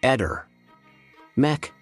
Eder. Mech.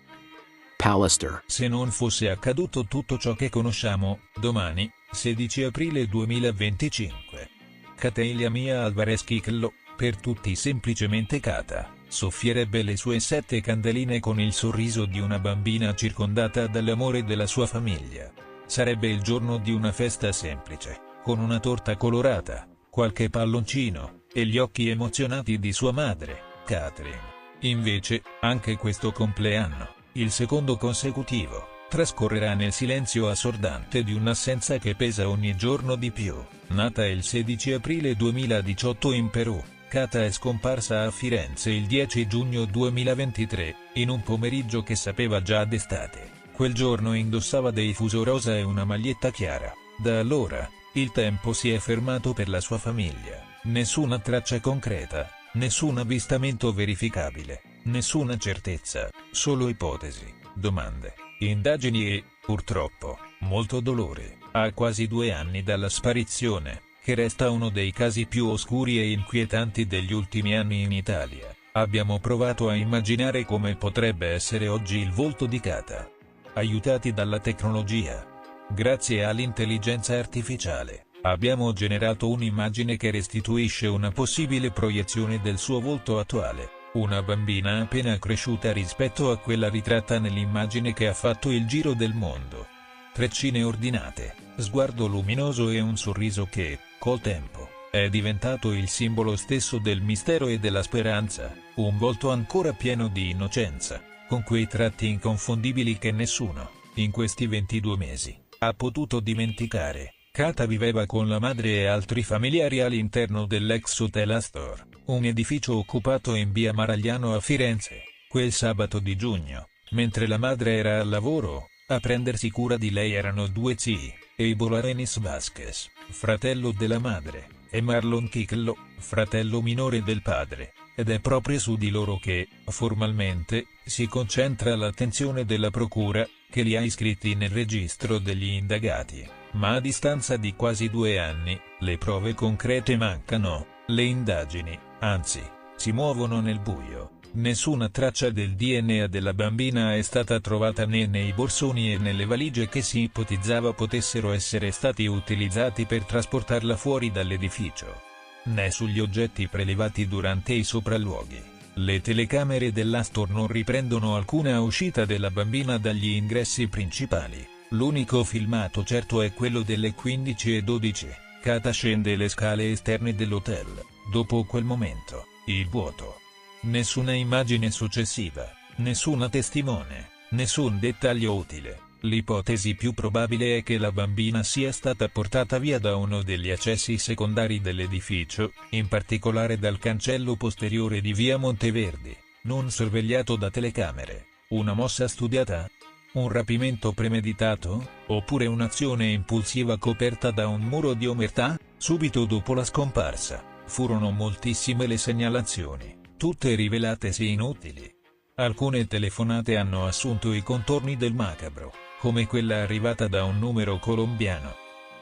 Pallister. Se non fosse accaduto tutto ciò che conosciamo, domani, 16 aprile 2025. Catelia Mia Alvarez Kiklo, per tutti semplicemente Kata, soffierebbe le sue 7 candeline con il sorriso di una bambina circondata dall'amore della sua famiglia. Sarebbe il giorno di una festa semplice, con una torta colorata, qualche palloncino, e gli occhi emozionati di sua madre, Catherine. Invece, anche questo compleanno, il secondo consecutivo, trascorrerà nel silenzio assordante di un'assenza che pesa ogni giorno di più. Nata il 16 aprile 2018 in Perù, Kata è scomparsa a Firenze il 10 giugno 2023, in un pomeriggio che sapeva già d'estate. Quel giorno indossava dei fuso rosa e una maglietta chiara. Da allora, il tempo si è fermato per la sua famiglia. Nessuna traccia concreta, nessun avvistamento verificabile, nessuna certezza, solo ipotesi, domande, indagini e, purtroppo, molto dolore. A quasi 2 anni dalla sparizione, che resta uno dei casi più oscuri e inquietanti degli ultimi anni in Italia, abbiamo provato a immaginare come potrebbe essere oggi il volto di Kata. Aiutati dalla tecnologia, grazie all'intelligenza artificiale, abbiamo generato un'immagine che restituisce una possibile proiezione del suo volto attuale, una bambina appena cresciuta rispetto a quella ritratta nell'immagine che ha fatto il giro del mondo. Treccine ordinate, sguardo luminoso e un sorriso che, col tempo, è diventato il simbolo stesso del mistero e della speranza, un volto ancora pieno di innocenza, con quei tratti inconfondibili che nessuno, in questi 22 mesi, ha potuto dimenticare. Kata viveva con la madre e altri familiari all'interno dell'ex Hotel Astor, un edificio occupato in via Maragliano a Firenze. Quel sabato di giugno, mentre la madre era al lavoro, a prendersi cura di lei erano 2 zii, Eibo Arenis Vasquez, fratello della madre, e Marlon Kiklo, fratello minore del padre, ed è proprio su di loro che, formalmente, si concentra l'attenzione della procura, che li ha iscritti nel registro degli indagati. Ma a distanza di quasi 2 anni, le prove concrete mancano, le indagini, anzi, si muovono nel buio. Nessuna traccia del DNA della bambina è stata trovata né nei borsoni e nelle valigie che si ipotizzava potessero essere stati utilizzati per trasportarla fuori dall'edificio, né sugli oggetti prelevati durante i sopralluoghi. Le telecamere dell'Astor non riprendono alcuna uscita della bambina dagli ingressi principali. L'unico filmato certo è quello delle 15:12, Kata scende le scale esterne dell'hotel. Dopo quel momento, il vuoto. Nessuna immagine successiva, nessuna testimone, nessun dettaglio utile. L'ipotesi più probabile è che la bambina sia stata portata via da uno degli accessi secondari dell'edificio, in particolare dal cancello posteriore di via Monteverdi, non sorvegliato da telecamere. Una mossa studiata? Un rapimento premeditato? Oppure un'azione impulsiva coperta da un muro di omertà? Subito dopo la scomparsa, furono moltissime le segnalazioni, tutte rivelatesi inutili. Alcune telefonate hanno assunto i contorni del macabro, come quella arrivata da un numero colombiano.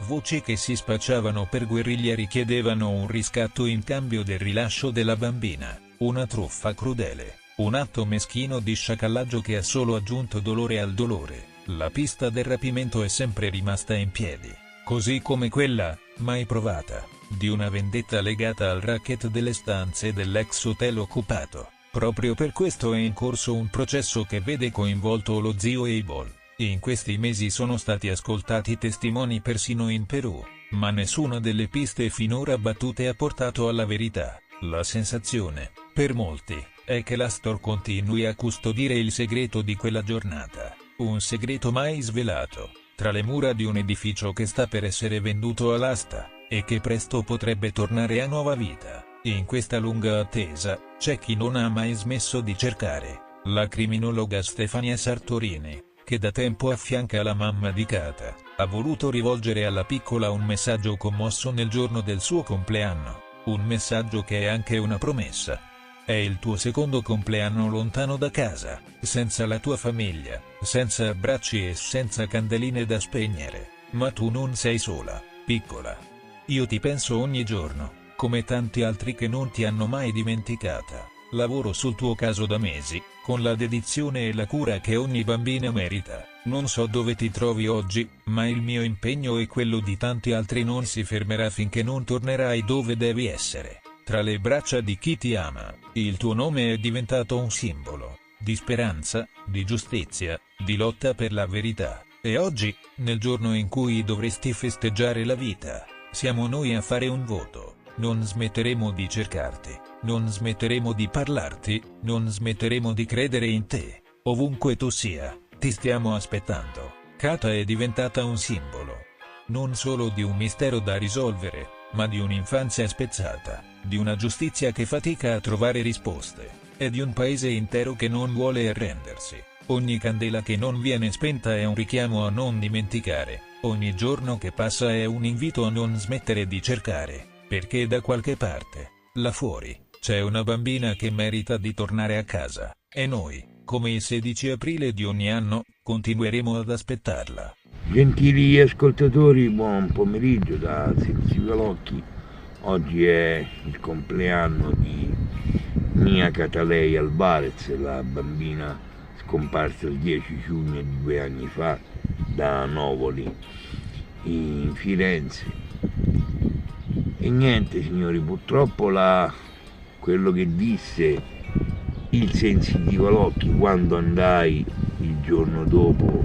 Voci che si spacciavano per guerriglieri chiedevano un riscatto in cambio del rilascio della bambina, una truffa crudele. Un atto meschino di sciacallaggio che ha solo aggiunto dolore al dolore. La pista del rapimento è sempre rimasta in piedi, così come quella, mai provata, di una vendetta legata al racket delle stanze dell'ex hotel occupato. Proprio per questo è in corso un processo che vede coinvolto lo zio Eibo. In questi mesi sono stati ascoltati testimoni persino in Perù, ma nessuna delle piste finora battute ha portato alla verità. La sensazione, per molti, è che l'Astor continui a custodire il segreto di quella giornata, un segreto mai svelato, tra le mura di un edificio che sta per essere venduto all'asta, e che presto potrebbe tornare a nuova vita. In questa lunga attesa, c'è chi non ha mai smesso di cercare. La criminologa Stefania Sartorini, che da tempo affianca la mamma di Kata, ha voluto rivolgere alla piccola un messaggio commosso nel giorno del suo compleanno, un messaggio che è anche una promessa. È il tuo secondo compleanno lontano da casa, senza la tua famiglia, senza abbracci e senza candeline da spegnere, ma tu non sei sola, piccola. Io ti penso ogni giorno, come tanti altri che non ti hanno mai dimenticata. Lavoro sul tuo caso da mesi, con la dedizione e la cura che ogni bambina merita. Non so dove ti trovi oggi, ma il mio impegno e quello di tanti altri non si fermerà finché non tornerai dove devi essere, tra le braccia di chi ti ama. Il tuo nome è diventato un simbolo di speranza, di giustizia, di lotta per la verità. E oggi, nel giorno in cui dovresti festeggiare la vita, siamo noi a fare un voto. Non smetteremo di cercarti, non smetteremo di parlarti, non smetteremo di credere in te. Ovunque tu sia, ti stiamo aspettando. Kata è diventata un simbolo, non solo di un mistero da risolvere, ma di un'infanzia spezzata, di una giustizia che fatica a trovare risposte, e di un paese intero che non vuole arrendersi. Ogni candela che non viene spenta è un richiamo a non dimenticare, ogni giorno che passa è un invito a non smettere di cercare, perché da qualche parte, là fuori, c'è una bambina che merita di tornare a casa, e noi, come il 16 aprile di ogni anno, continueremo ad aspettarla. Gentili ascoltatori, buon pomeriggio da Sensi Galocchi. Oggi è il compleanno di Mia Catalei Alvarez, la bambina scomparsa il 10 giugno di 2 anni fa da Novoli in Firenze. E niente signori, purtroppo quello che disse il sensitivo Locchi quando andai il giorno dopo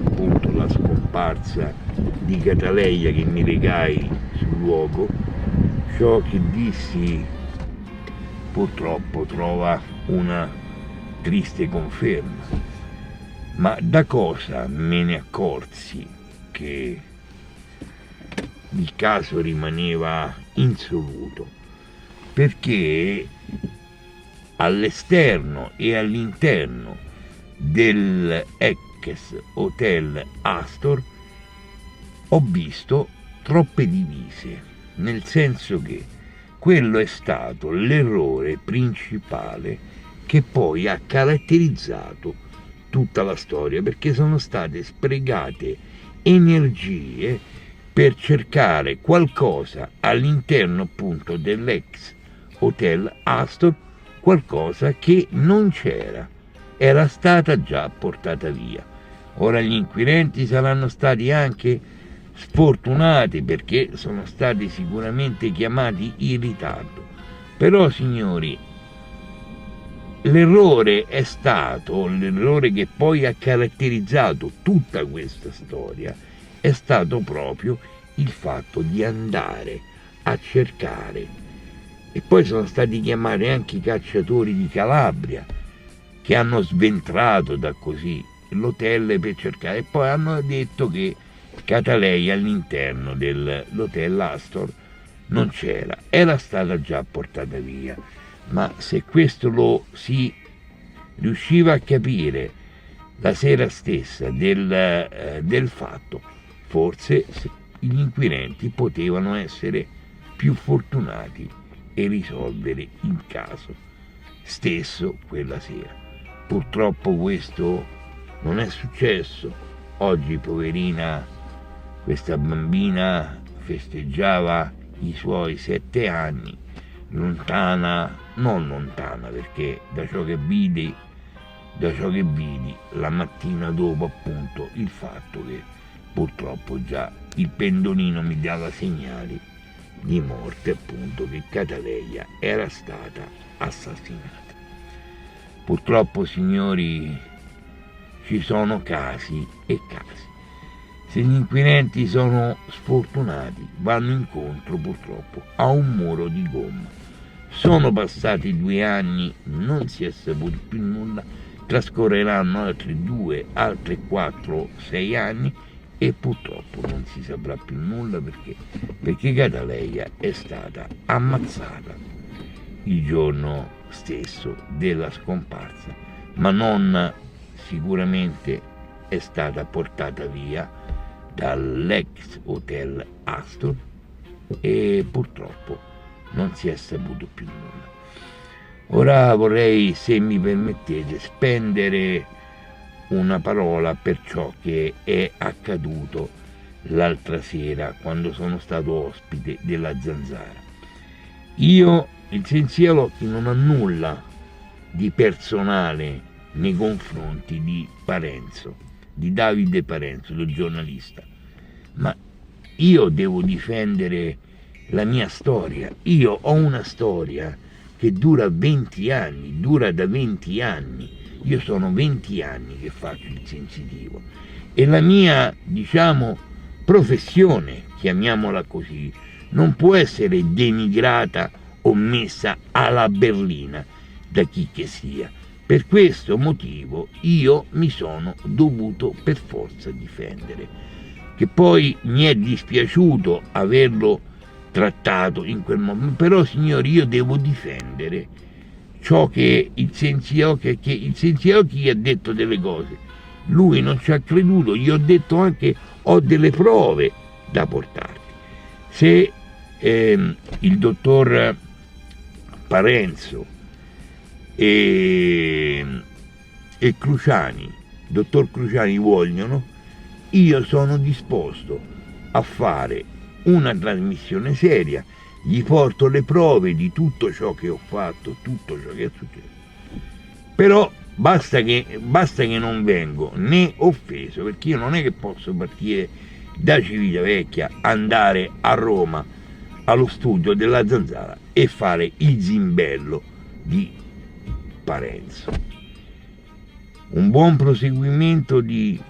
appunto la scomparsa di Cataleia, che mi regai sul luogo, ciò che dissi purtroppo trova una triste conferma. Ma da cosa me ne accorsi che il caso rimaneva insoluto? Perché all'esterno e all'interno dell'ex hotel Astor ho visto troppe divise, nel senso che quello è stato l'errore principale che poi ha caratterizzato tutta la storia, perché sono state sprecate energie per cercare qualcosa all'interno appunto dell'ex hotel Astor, qualcosa che non c'era, era stata già portata via. Ora gli inquirenti saranno stati anche sfortunati perché sono stati sicuramente chiamati in ritardo, però signori, l'errore che poi ha caratterizzato tutta questa storia è stato proprio il fatto di andare a cercare. E poi sono stati chiamati anche i cacciatori di Calabria che hanno sventrato da così l'hotel per cercare, e poi hanno detto che Catalei all'interno dell'hotel Astor non c'era, era stata già portata via. Ma se questo lo si riusciva a capire la sera stessa del fatto, forse gli inquirenti potevano essere più fortunati e risolvere il caso stesso quella sera. Purtroppo questo non è successo. Oggi, poverina, questa bambina festeggiava i suoi 7 anni, non lontana, perché da ciò che vidi la mattina dopo appunto il fatto che purtroppo già il pendolino mi dava segnali di morte, appunto che Cataleia era stata assassinata. Purtroppo signori, ci sono casi e casi. Se gli inquirenti sono sfortunati, vanno incontro purtroppo a un muro di gomma. Sono passati 2 anni, non si è saputo più nulla, trascorreranno altri 2, altri 4, 6 anni e purtroppo non si saprà più nulla perché Cataleia è stata ammazzata il giorno stesso della scomparsa, ma non sicuramente è stata portata via dall'ex hotel Astor e purtroppo non si è saputo più nulla. Ora vorrei, se mi permettete, spendere una parola per ciò che è accaduto l'altra sera quando sono stato ospite della Zanzara. Io, il Sensialocchi, non ha nulla di personale nei confronti di Parenzo, di Davide Parenzo, del giornalista, ma io devo difendere la mia storia. Io ho una storia che dura 20 anni, dura da 20 anni. Io sono 20 anni che faccio il sensitivo e la mia, professione, chiamiamola così, non può essere denigrata o messa alla berlina da chi che sia. Per questo motivo io mi sono dovuto per forza difendere, che poi mi è dispiaciuto averlo trattato in quel momento, però signori, io devo difendere ciò che il Senziocchi ha detto delle cose, lui non ci ha creduto, gli ho detto anche ho delle prove da portarti. Se il dottor Parenzo e Cruciani, dottor Cruciani vogliono, io sono disposto a fare una trasmissione seria, gli porto le prove di tutto ciò che ho fatto, tutto ciò che è successo. Però basta che non vengo né offeso, perché io non è che posso partire da Civitavecchia, andare a Roma allo studio della Zanzara e fare il zimbello di Parenzo. Un buon proseguimento di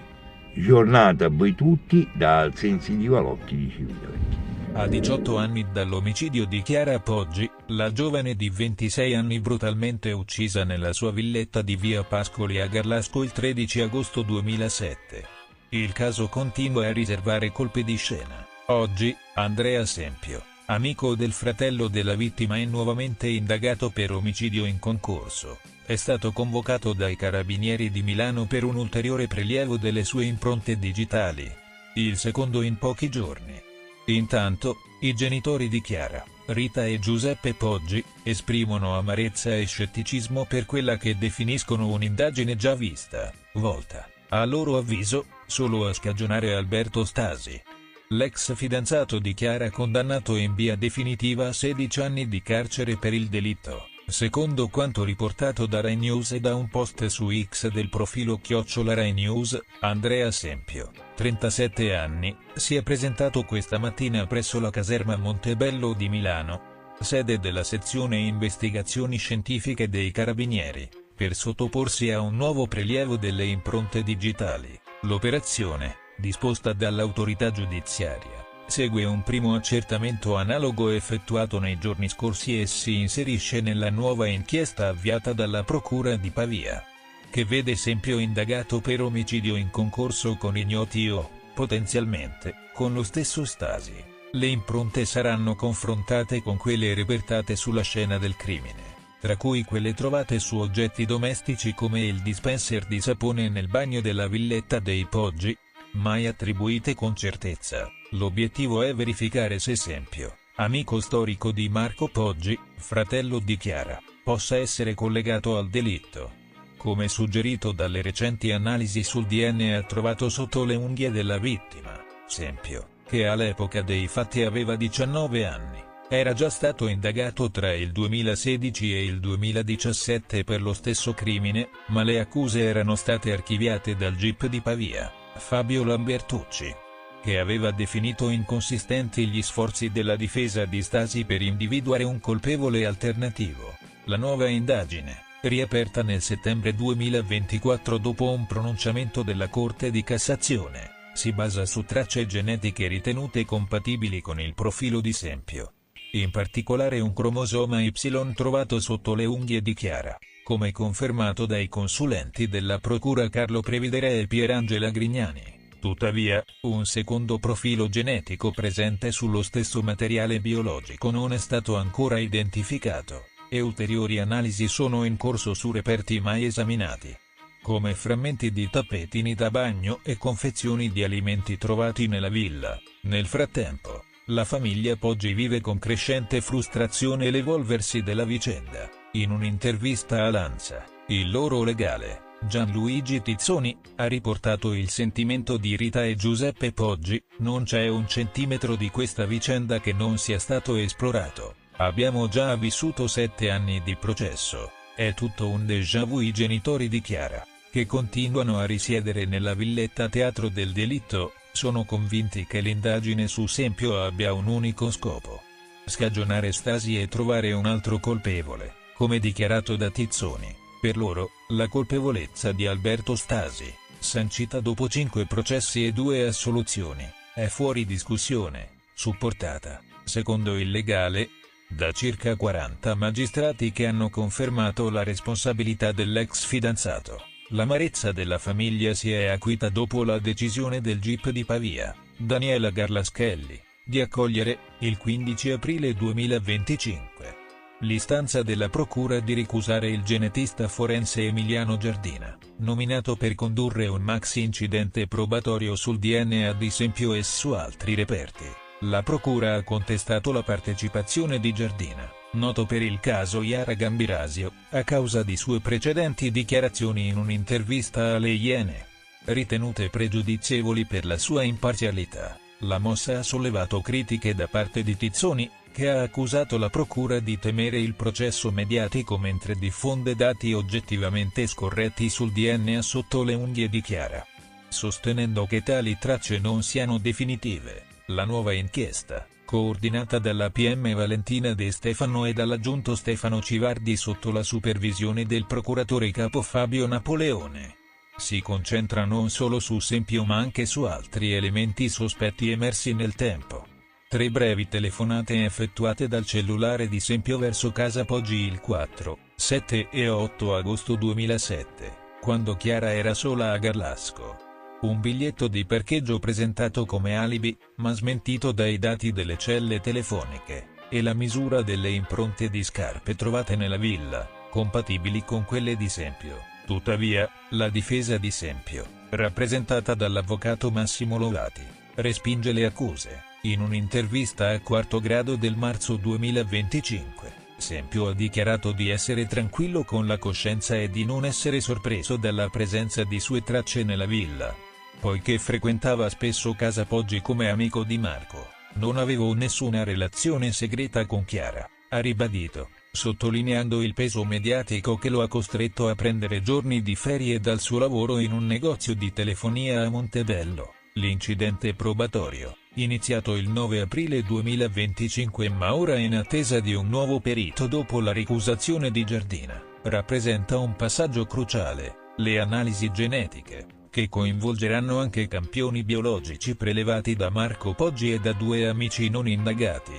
giornata a voi tutti dal Sensitivo Alocchi di Civitavecchia. A 18 anni dall'omicidio di Chiara Poggi, la giovane di 26 anni brutalmente uccisa nella sua villetta di via Pascoli a Garlasco il 13 agosto 2007. Il caso continua a riservare colpi di scena. Oggi, Andrea Sempio, amico del fratello della vittima e nuovamente indagato per omicidio in concorso, è stato convocato dai Carabinieri di Milano per un ulteriore prelievo delle sue impronte digitali. Il secondo in pochi giorni. Intanto, i genitori di Chiara, Rita e Giuseppe Poggi, esprimono amarezza e scetticismo per quella che definiscono un'indagine già vista, volta, a loro avviso, solo a scagionare Alberto Stasi. L'ex fidanzato di Chiara condannato in via definitiva a 16 anni di carcere per il delitto, secondo quanto riportato da Rai News e da un post su X del profilo @Rai News, Andrea Sempio, 37 anni, si è presentato questa mattina presso la caserma Montebello di Milano, sede della sezione investigazioni scientifiche dei Carabinieri, per sottoporsi a un nuovo prelievo delle impronte digitali. L'operazione, disposta dall'autorità giudiziaria, segue un primo accertamento analogo effettuato nei giorni scorsi e si inserisce nella nuova inchiesta avviata dalla Procura di Pavia, che vede Sempio indagato per omicidio in concorso con ignoti o, potenzialmente, con lo stesso Stasi. Le impronte saranno confrontate con quelle repertate sulla scena del crimine, tra cui quelle trovate su oggetti domestici come il dispenser di sapone nel bagno della villetta dei Poggi, mai attribuite con certezza. L'obiettivo è verificare se Sempio, amico storico di Marco Poggi, fratello di Chiara, possa essere collegato al delitto. Come suggerito dalle recenti analisi sul DNA trovato sotto le unghie della vittima, Sempio, che all'epoca dei fatti aveva 19 anni, era già stato indagato tra il 2016 e il 2017 per lo stesso crimine, ma le accuse erano state archiviate dal GIP di Pavia, Fabio Lambertucci, che aveva definito inconsistenti gli sforzi della difesa di Stasi per individuare un colpevole alternativo. La nuova indagine, riaperta nel settembre 2024 dopo un pronunciamento della Corte di Cassazione, si basa su tracce genetiche ritenute compatibili con il profilo di Sempio. In particolare un cromosoma Y trovato sotto le unghie di Chiara, come confermato dai consulenti della Procura Carlo Previdera e Pierangela Grignani. Tuttavia, un secondo profilo genetico presente sullo stesso materiale biologico non è stato ancora identificato, e ulteriori analisi sono in corso su reperti mai esaminati, come frammenti di tappetini da bagno e confezioni di alimenti trovati nella villa. Nel frattempo, la famiglia Poggi vive con crescente frustrazione l'evolversi della vicenda. In un'intervista a Lanza, il loro legale, Gianluigi Tizzoni, ha riportato il sentimento di Rita e Giuseppe Poggi: non c'è un centimetro di questa vicenda che non sia stato esplorato. Abbiamo già vissuto 7 anni di processo. È tutto un déjà vu. I genitori di Chiara, che continuano a risiedere nella villetta teatro del delitto, sono convinti che l'indagine su Sempio abbia un unico scopo: scagionare Stasi e trovare un altro colpevole, come dichiarato da Tizzoni. Per loro, la colpevolezza di Alberto Stasi, sancita dopo 5 processi e 2 assoluzioni, è fuori discussione, supportata, secondo il legale, da circa 40 magistrati che hanno confermato la responsabilità dell'ex fidanzato. L'amarezza della famiglia si è acuita dopo la decisione del GIP di Pavia, Daniela Garlaschelli, di accogliere, il 15 aprile 2025, l'istanza della procura di ricusare il genetista forense Emiliano Giardina, nominato per condurre un maxi incidente probatorio sul DNA di Sempio e su altri reperti. La procura ha contestato la partecipazione di Giardina, noto per il caso Iara Gambirasio, a causa di sue precedenti dichiarazioni in un'intervista alle Iene, ritenute pregiudizievoli per la sua imparzialità. La mossa ha sollevato critiche da parte di Tizzoni, che ha accusato la procura di temere il processo mediatico mentre diffonde dati oggettivamente scorretti sul DNA sotto le unghie di Chiara, sostenendo che tali tracce non siano definitive. La nuova inchiesta, coordinata dalla PM Valentina De Stefano e dall'aggiunto Stefano Civardi sotto la supervisione del procuratore capo Fabio Napoleone, si concentra non solo su Sempio ma anche su altri elementi sospetti emersi nel tempo. 3 brevi telefonate effettuate dal cellulare di Sempio verso casa Poggi il 4, 7 e 8 agosto 2007, quando Chiara era sola a Garlasco. Un biglietto di parcheggio presentato come alibi, ma smentito dai dati delle celle telefoniche, e la misura delle impronte di scarpe trovate nella villa, compatibili con quelle di Sempio. Tuttavia, la difesa di Sempio, rappresentata dall'avvocato Massimo Lovati, respinge le accuse. In un'intervista a Quarto Grado del marzo 2025, Sempio ha dichiarato di essere tranquillo con la coscienza e di non essere sorpreso dalla presenza di sue tracce nella villa, poiché frequentava spesso casa Poggi come amico di Marco. Non avevo nessuna relazione segreta con Chiara, ha ribadito, sottolineando il peso mediatico che lo ha costretto a prendere giorni di ferie dal suo lavoro in un negozio di telefonia a Montebello. L'incidente probatorio, iniziato il 9 aprile 2025 ma ora in attesa di un nuovo perito dopo la ricusazione di Giardina, rappresenta un passaggio cruciale: le analisi genetiche, che coinvolgeranno anche campioni biologici prelevati da Marco Poggi e da 2 amici non indagati,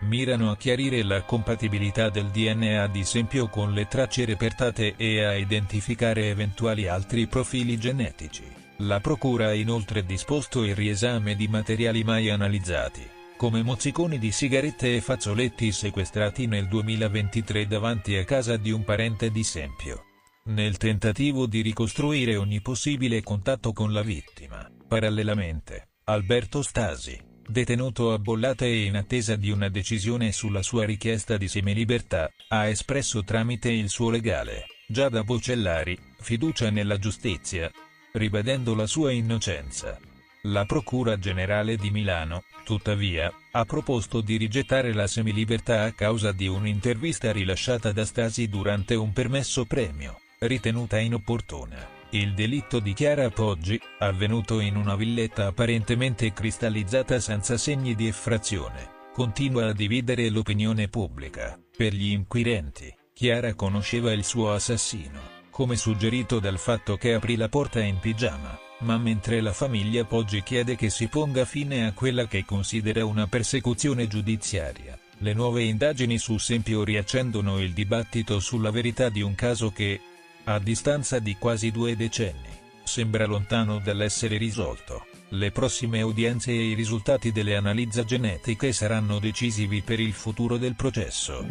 mirano a chiarire la compatibilità del DNA di Sempio con le tracce repertate e a identificare eventuali altri profili genetici. La procura ha inoltre disposto il riesame di materiali mai analizzati, come mozziconi di sigarette e fazzoletti sequestrati nel 2023 davanti a casa di un parente di Sempio, nel tentativo di ricostruire ogni possibile contatto con la vittima. Parallelamente, Alberto Stasi, detenuto a Bollate e in attesa di una decisione sulla sua richiesta di semilibertà, ha espresso tramite il suo legale, Giada Bocellari, fiducia nella giustizia, ribadendo la sua innocenza. La Procura Generale di Milano, tuttavia, ha proposto di rigettare la semilibertà a causa di un'intervista rilasciata da Stasi durante un permesso premio, ritenuta inopportuna. Il delitto di Chiara Poggi, avvenuto in una villetta apparentemente cristallizzata senza segni di effrazione, continua a dividere l'opinione pubblica. Per gli inquirenti, Chiara conosceva il suo assassino, come suggerito dal fatto che aprì la porta in pigiama, ma mentre la famiglia Poggi chiede che si ponga fine a quella che considera una persecuzione giudiziaria, le nuove indagini su Sempio riaccendono il dibattito sulla verità di un caso che, a distanza di quasi 2 decenni, sembra lontano dall'essere risolto. Le prossime udienze e i risultati delle analisi genetiche saranno decisivi per il futuro del processo.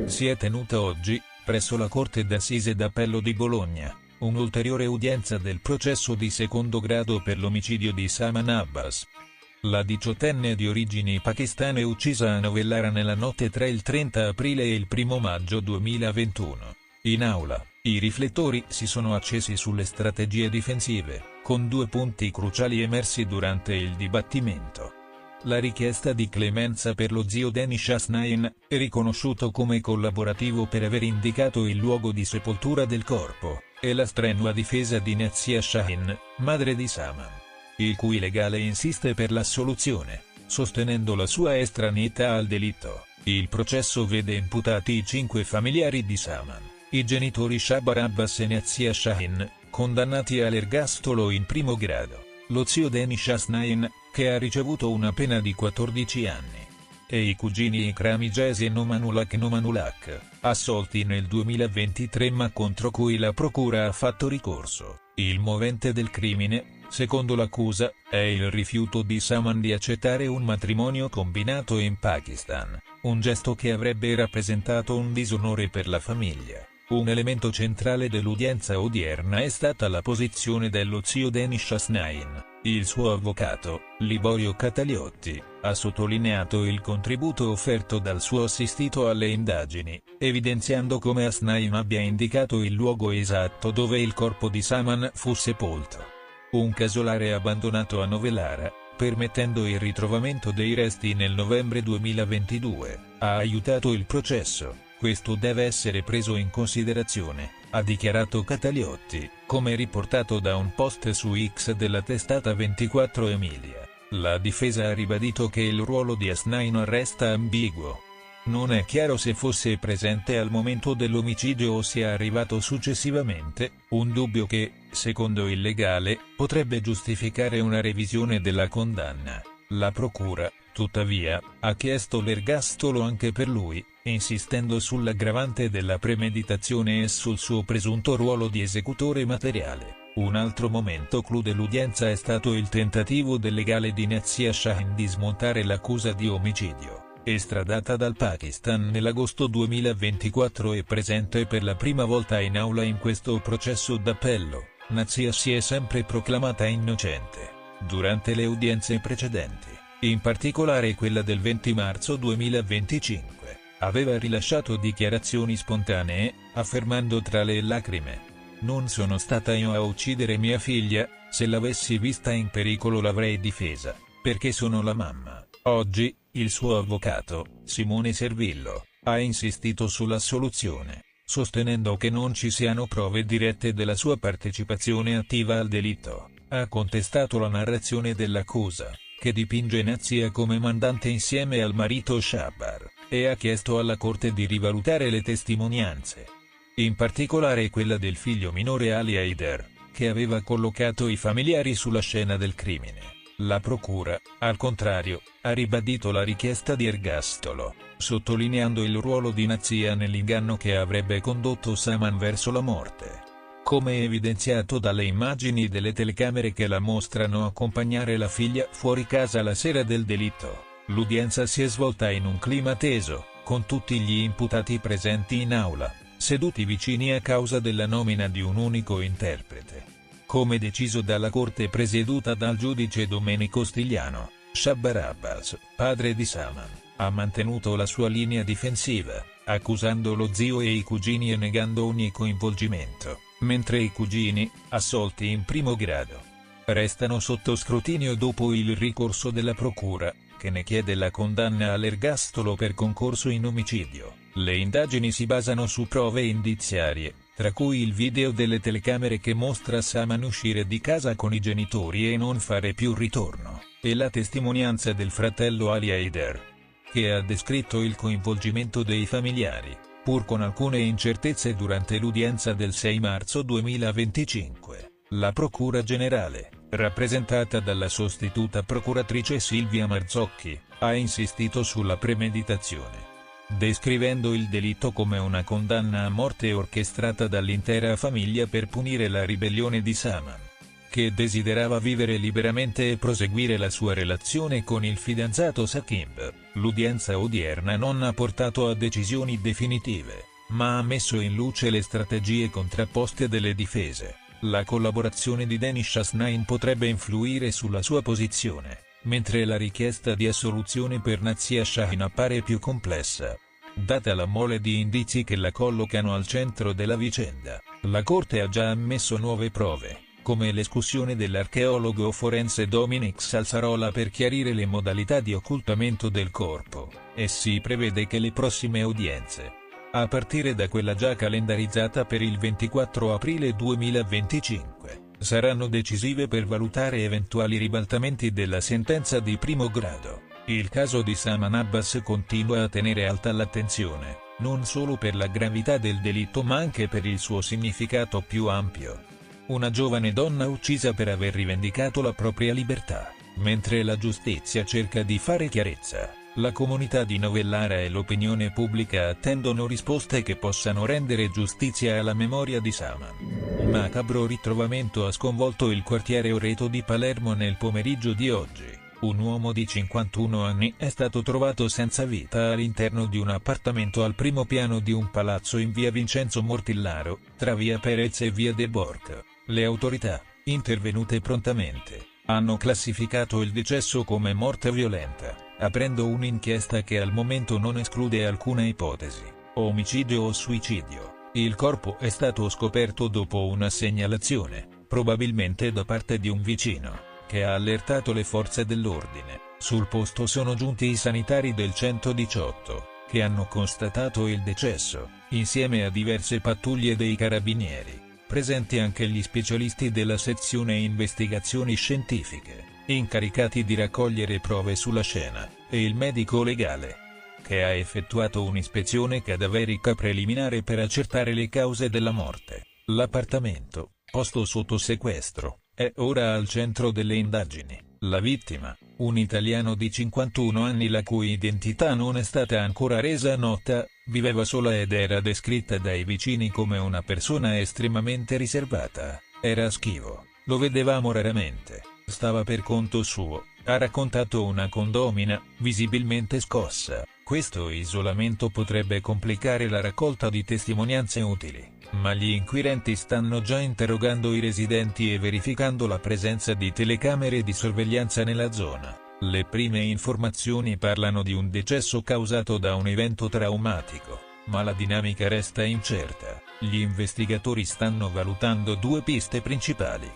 Si è tenuta oggi, presso la Corte d'Assise d'Appello di Bologna, un'ulteriore udienza del processo di secondo grado per l'omicidio di Saman Abbas. La 18enne di origini pakistane uccisa a Novellara nella notte tra il 30 aprile e il 1 maggio 2021. In aula, i riflettori si sono accesi sulle strategie difensive, con 2 punti cruciali emersi durante il dibattimento. la richiesta di clemenza per lo zio Danish Hasnain, riconosciuto come collaborativo per aver indicato il luogo di sepoltura del corpo, e la strenua difesa di Nazia Shahin, madre di Saman, il cui legale insiste per l'assoluzione, sostenendo la sua estraneità al delitto. Il processo vede imputati i 5 familiari di Saman, i genitori Shabar Abbas e Nazia Shahin, condannati all'ergastolo in primo grado, lo zio Danish Hasnain, che ha ricevuto una pena di 14 anni, e i cugini Ikram Hijazi e Nomanulak, assolti nel 2023 ma contro cui la procura ha fatto ricorso. Il movente del crimine, secondo l'accusa, è il rifiuto di Saman di accettare un matrimonio combinato in Pakistan, un gesto che avrebbe rappresentato un disonore per la famiglia. Un elemento centrale dell'udienza odierna è stata la posizione dello zio Danish Hasnain. Il suo avvocato, Liborio Cataliotti, ha sottolineato il contributo offerto dal suo assistito alle indagini, evidenziando come Hasnain abbia indicato il luogo esatto dove il corpo di Saman fu sepolto. Un casolare abbandonato a Novellara, permettendo il ritrovamento dei resti nel novembre 2022, ha aiutato il processo. Questo deve essere preso in considerazione, ha dichiarato Cataliotti, come riportato da un post su X della testata 24 Emilia. La difesa ha ribadito che il ruolo di Hasnain resta ambiguo. Non è chiaro se fosse presente al momento dell'omicidio o sia arrivato successivamente, un dubbio che, secondo il legale, potrebbe giustificare una revisione della condanna. La procura, tuttavia, ha chiesto l'ergastolo anche per lui, insistendo sull'aggravante della premeditazione e sul suo presunto ruolo di esecutore materiale. Un altro momento clou dell'udienza è stato il tentativo del legale di Nazia Shahin di smontare l'accusa di omicidio, estradata dal Pakistan nell'agosto 2024 e presente per la prima volta in aula in questo processo d'appello. Nazia si è sempre proclamata innocente durante le udienze precedenti, in particolare quella del 20 marzo 2025. Aveva rilasciato dichiarazioni spontanee, affermando tra le lacrime: "Non sono stata io a uccidere mia figlia, se l'avessi vista in pericolo l'avrei difesa, perché sono la mamma". Oggi, il suo avvocato, Simone Servillo, ha insistito sull'assoluzione, sostenendo che non ci siano prove dirette della sua partecipazione attiva al delitto. Ha contestato la narrazione dell'accusa, che dipinge Nazia come mandante insieme al marito Shabar, e ha chiesto alla Corte di rivalutare le testimonianze, in particolare quella del figlio minore Ali Haider, che aveva collocato i familiari sulla scena del crimine. La procura, al contrario, ha ribadito la richiesta di ergastolo, sottolineando il ruolo di Nazia nell'inganno che avrebbe condotto Saman verso la morte. Come evidenziato dalle immagini delle telecamere che la mostrano accompagnare la figlia fuori casa la sera del delitto, l'udienza si è svolta in un clima teso, con tutti gli imputati presenti in aula, seduti vicini a causa della nomina di un unico interprete. Come deciso dalla Corte presieduta dal giudice Domenico Stigliano, Shabar Abbas, padre di Saman, ha mantenuto la sua linea difensiva, accusando lo zio e i cugini e negando ogni coinvolgimento, mentre i cugini, assolti in primo grado, restano sotto scrutinio dopo il ricorso della procura, che ne chiede la condanna all'ergastolo per concorso in omicidio. Le indagini si basano su prove indiziarie, tra cui il video delle telecamere che mostra Saman uscire di casa con i genitori e non fare più ritorno, e la testimonianza del fratello Ali Haider, che ha descritto il coinvolgimento dei familiari, pur con alcune incertezze durante l'udienza del 6 marzo 2025. La Procura Generale, rappresentata dalla sostituta procuratrice Silvia Marzocchi, ha insistito sulla premeditazione, descrivendo il delitto come una condanna a morte orchestrata dall'intera famiglia per punire la ribellione di Saman, che desiderava vivere liberamente e proseguire la sua relazione con il fidanzato Saqib. L'udienza odierna non ha portato a decisioni definitive, ma ha messo in luce le strategie contrapposte delle difese. La collaborazione di Danish Hasnain potrebbe influire sulla sua posizione, mentre la richiesta di assoluzione per Nazia Shahin appare più complessa, data la mole di indizi che la collocano al centro della vicenda. La Corte ha già ammesso nuove prove, come l'escussione dell'archeologo forense Dominic Salsarola per chiarire le modalità di occultamento del corpo, e si prevede che le prossime udienze, a partire da quella già calendarizzata per il 24 aprile 2025, saranno decisive per valutare eventuali ribaltamenti della sentenza di primo grado. Il caso di Saman Abbas continua a tenere alta l'attenzione, non solo per la gravità del delitto ma anche per il suo significato più ampio. Una giovane donna uccisa per aver rivendicato la propria libertà. Mentre la giustizia cerca di fare chiarezza, la comunità di Novellara e l'opinione pubblica attendono risposte che possano rendere giustizia alla memoria di Saman. Un macabro ritrovamento ha sconvolto il quartiere Oreto di Palermo nel pomeriggio di oggi. Un uomo di 51 anni è stato trovato senza vita all'interno di un appartamento al primo piano di un palazzo in via Vincenzo Mortillaro, tra via Perez e via De Borg. Le autorità, intervenute prontamente, hanno classificato il decesso come morte violenta, aprendo un'inchiesta che al momento non esclude alcuna ipotesi, omicidio o suicidio. Il corpo è stato scoperto dopo una segnalazione, probabilmente da parte di un vicino, che ha allertato le forze dell'ordine. Sul posto sono giunti i sanitari del 118, che hanno constatato il decesso, insieme a diverse pattuglie dei carabinieri. Presenti anche gli specialisti della sezione investigazioni scientifiche, incaricati di raccogliere prove sulla scena, e il medico legale, che ha effettuato un'ispezione cadaverica preliminare per accertare le cause della morte. L'appartamento, posto sotto sequestro, è ora al centro delle indagini. La vittima, un italiano di 51 anni la cui identità non è stata ancora resa nota, viveva sola ed era descritta dai vicini come una persona estremamente riservata. Era schivo, lo vedevamo raramente, stava per conto suo, ha raccontato una condomina, visibilmente scossa. Questo isolamento potrebbe complicare la raccolta di testimonianze utili, ma gli inquirenti stanno già interrogando i residenti e verificando la presenza di telecamere di sorveglianza nella zona. Le prime informazioni parlano di un decesso causato da un evento traumatico, ma la dinamica resta incerta. Gli investigatori stanno valutando due piste principali.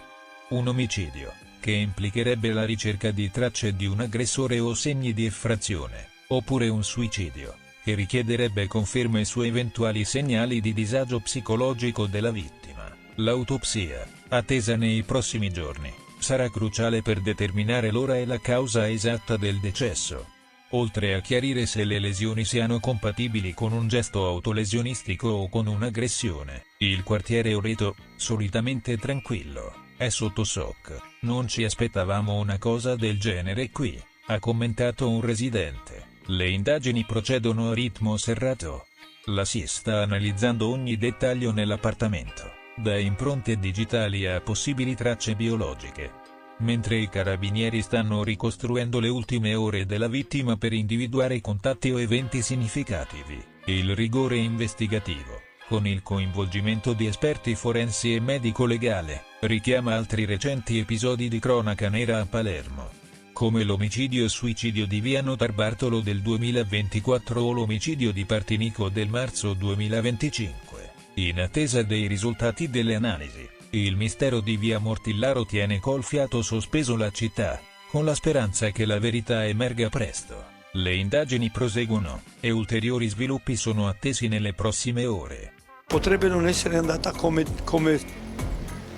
Un omicidio, che implicherebbe la ricerca di tracce di un aggressore o segni di effrazione, oppure un suicidio, che richiederebbe conferme su eventuali segnali di disagio psicologico della vittima. L'autopsia, attesa nei prossimi giorni, sarà cruciale per determinare l'ora e la causa esatta del decesso. Oltre a chiarire se le lesioni siano compatibili con un gesto autolesionistico o con un'aggressione, il quartiere Oreto, solitamente tranquillo, è sotto shock. Non ci aspettavamo una cosa del genere qui, ha commentato un residente. Le indagini procedono a ritmo serrato. La SIS sta analizzando ogni dettaglio nell'appartamento, da impronte digitali a possibili tracce biologiche, mentre i carabinieri stanno ricostruendo le ultime ore della vittima per individuare contatti o eventi significativi. Il rigore investigativo, con il coinvolgimento di esperti forensi e medico legale, richiama altri recenti episodi di cronaca nera a Palermo, come l'omicidio e suicidio di via Notarbartolo del 2024 o l'omicidio di Partinico del marzo 2025. In attesa dei risultati delle analisi, il mistero di via Mortillaro tiene col fiato sospeso la città, con la speranza che la verità emerga presto. Le indagini proseguono, e ulteriori sviluppi sono attesi nelle prossime ore. Potrebbe non essere andata come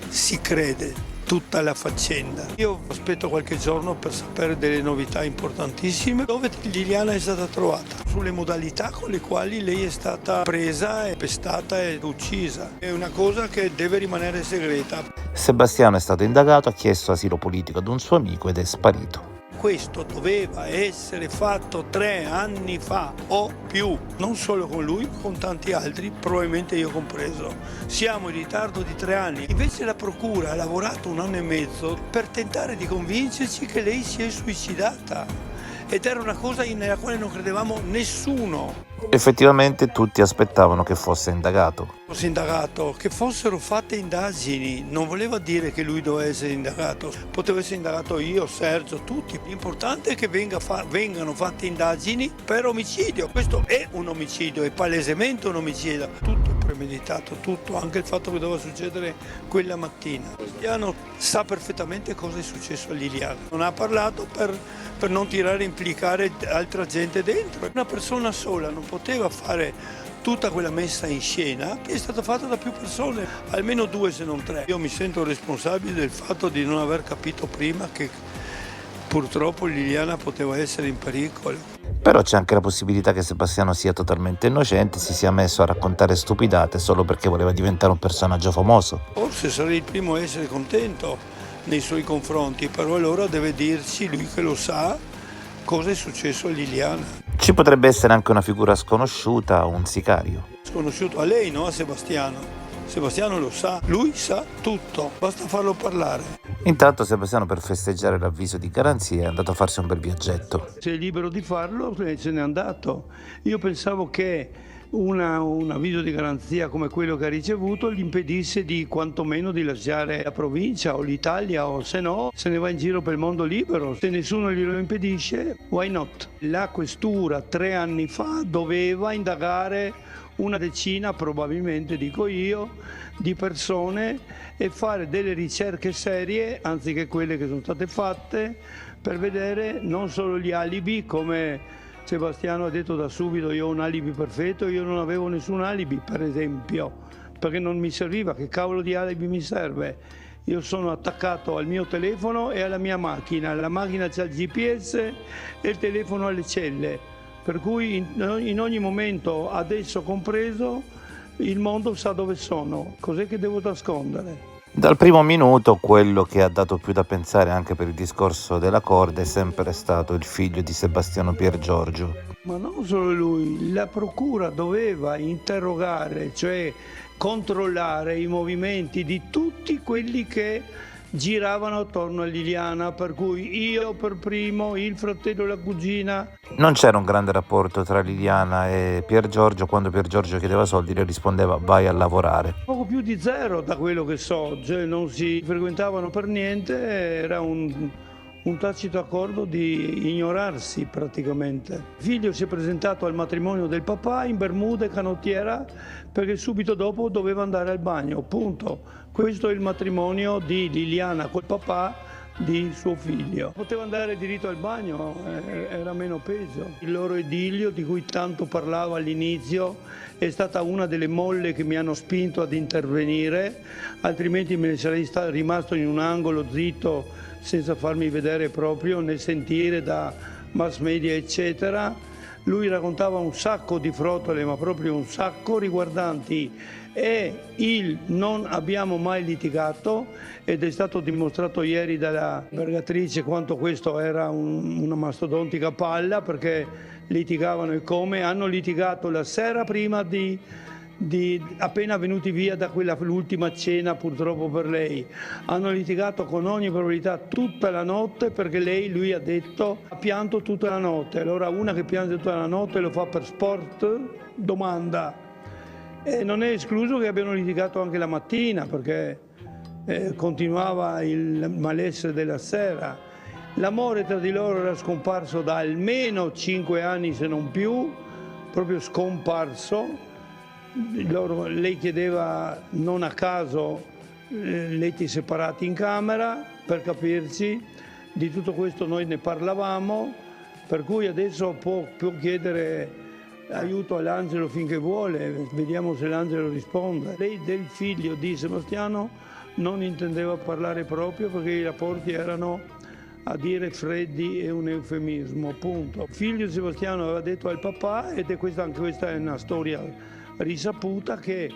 si crede tutta la faccenda. Io aspetto qualche giorno per sapere delle novità importantissime. Dove Liliana è stata trovata, sulle modalità con le quali lei è stata presa, e pestata ed uccisa. È una cosa che deve rimanere segreta. Sebastiano è stato indagato, ha chiesto asilo politico ad un suo amico ed è sparito. Questo doveva essere fatto 3 anni fa o più, non solo con lui ma con tanti altri, probabilmente io compreso. Siamo in ritardo di 3 anni, invece la procura ha lavorato 1 anno e mezzo per tentare di convincerci che lei si è suicidata, ed era una cosa nella quale non credevamo nessuno. Effettivamente tutti aspettavano che fosse indagato. Fosse indagato, che fossero fatte indagini, non voleva dire che lui doveva essere indagato, potevo essere indagato io, Sergio, tutti. L'importante è che vengano fatte indagini per omicidio. Questo è un omicidio, è palesemente un omicidio. Tutto premeditato, tutto, anche il fatto che doveva succedere quella mattina. Sebastiano sa perfettamente cosa è successo a Liliana. Non ha parlato per non tirare e implicare altra gente dentro. Una persona sola non poteva fare tutta quella messa in scena che è stata fatta da più persone, almeno 2 se non 3. Io mi sento responsabile del fatto di non aver capito prima che purtroppo Liliana poteva essere in pericolo. Però c'è anche la possibilità che Sebastiano sia totalmente innocente, si sia messo a raccontare stupidate solo perché voleva diventare un personaggio famoso. Forse sarei il primo a essere contento nei suoi confronti, però allora deve dirci, lui che lo sa, cosa è successo a Liliana. Ci potrebbe essere anche una figura sconosciuta, un sicario. Sconosciuto a lei, no a Sebastiano. Sebastiano lo sa, lui sa tutto, basta farlo parlare. Intanto Sebastiano, per festeggiare l'avviso di garanzia, è andato a farsi un bel viaggetto. Se è libero di farlo, se n'è andato. Io pensavo che un avviso di garanzia come quello che ha ricevuto gli impedisse di quantomeno di lasciare la provincia o l'Italia, o se no se ne va in giro per il mondo libero. Se nessuno glielo impedisce, why not? La questura 3 anni fa doveva indagare una decina, probabilmente dico io, di persone e fare delle ricerche serie, anziché quelle che sono state fatte, per vedere non solo gli alibi, come Sebastiano ha detto da subito, io ho un alibi perfetto, io non avevo nessun alibi, per esempio, perché non mi serviva, che cavolo di alibi mi serve? Io sono attaccato al mio telefono e alla mia macchina, la macchina c'ha il GPS e il telefono alle celle. Per cui in ogni momento, adesso compreso, il mondo sa dove sono. Cos'è che devo nascondere? Dal primo minuto quello che ha dato più da pensare anche per il discorso della corda è sempre stato il figlio di Sebastiano Piergiorgio. Ma non solo lui, la procura doveva interrogare, cioè controllare i movimenti di tutti quelli che giravano attorno a Liliana, per cui io per primo, il fratello e la cugina. Non c'era un grande rapporto tra Liliana e Piergiorgio. Quando Piergiorgio chiedeva soldi le rispondeva vai a lavorare. Poco più di 0 da quello che so, cioè non si frequentavano per niente, era un tacito accordo di ignorarsi praticamente. Il figlio si è presentato al matrimonio del papà in bermuda e canottiera perché subito dopo doveva andare al bagno, punto. Questo è il matrimonio di Liliana col papà di suo figlio. Poteva andare diritto al bagno, era meno peso. Il loro idillio di cui tanto parlavo all'inizio è stata una delle molle che mi hanno spinto ad intervenire, altrimenti me ne sarei rimasto in un angolo zitto senza farmi vedere proprio né sentire da mass media eccetera. Lui raccontava un sacco di frottole, ma proprio un sacco, riguardanti il non abbiamo mai litigato, ed è stato dimostrato ieri dalla vergatrice quanto questo era una mastodontica palla, perché litigavano e come. Hanno litigato la sera prima di appena venuti via da l'ultima cena, purtroppo per lei. Hanno litigato con ogni probabilità tutta la notte, perché lui ha detto ha pianto tutta la notte. Allora una che piange tutta la notte lo fa per sport? Domanda. E non è escluso che abbiano litigato anche la mattina, perché continuava il malessere della sera. L'amore tra di loro era scomparso da almeno 5 anni, se non più, proprio scomparso. Lei chiedeva non a caso letti separati in camera, per capirci. Di tutto questo noi ne parlavamo, per cui adesso può chiedere aiuto all'angelo finché vuole, vediamo se l'angelo risponde. Lei del figlio di Sebastiano non intendeva parlare proprio, perché i rapporti erano, a dire freddi, è un eufemismo, punto. Il figlio di Sebastiano aveva detto al papà, ed anche questa è una storia risaputa, che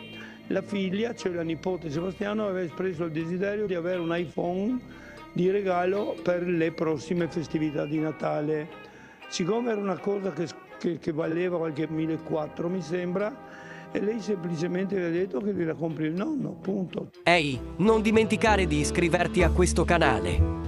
la figlia, cioè la nipote di Sebastiano, aveva espresso il desiderio di avere un iPhone di regalo per le prossime festività di Natale. Siccome era una cosa che valeva qualche 1.400 mi sembra, e lei semplicemente le ha detto che gliela compri il nonno, punto. Ehi, non dimenticare di iscriverti a questo canale.